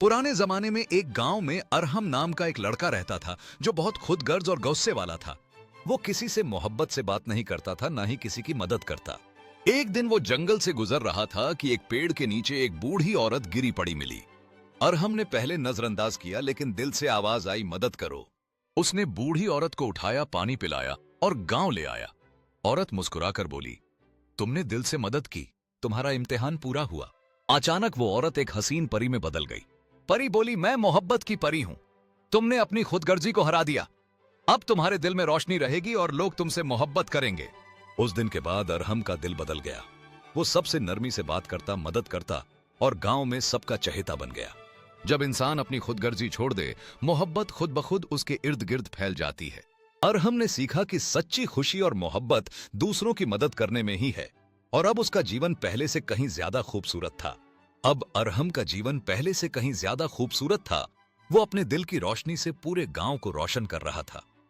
पुराने जमाने में एक गांव में अरहम नाम का एक लड़का रहता था जो बहुत खुदगर्ज और गुस्से वाला था। वो किसी से मोहब्बत से बात नहीं करता था, ना ही किसी की मदद करता। एक दिन वो जंगल से गुजर रहा था कि एक पेड़ के नीचे एक बूढ़ी औरत गिरी पड़ी मिली। अरहम ने पहले नजरअंदाज किया, लेकिन दिल से आवाज आई, मदद करो। उसने बूढ़ी औरत को उठाया, पानी पिलाया और गांव ले आया। औरत मुस्कुराकर बोली, तुमने दिल से मदद की, तुम्हारा इम्तिहान पूरा हुआ। अचानक वो औरत एक हसीन परी में बदल गई। परी बोली, मैं मोहब्बत की परी हूं। तुमने अपनी खुदगर्जी को हरा दिया। अब तुम्हारे दिल में रोशनी रहेगी और लोग तुमसे मोहब्बत करेंगे। उस दिन के बाद अरहम का दिल बदल गया। वो सबसे नरमी से बात करता, मदद करता और गांव में सबका चहेता बन गया। जब इंसान अपनी खुदगर्जी छोड़ दे, मोहब्बत खुद ब खुद उसके इर्द गिर्द फैल जाती है। अरहम ने सीखा कि सच्ची खुशी और मोहब्बत दूसरों की मदद करने में ही है, और अब उसका जीवन पहले से कहीं ज्यादा खूबसूरत था। अब अरहम का जीवन पहले से कहीं ज्यादा खूबसूरत था। वो अपने दिल की रोशनी से पूरे गांव को रोशन कर रहा था।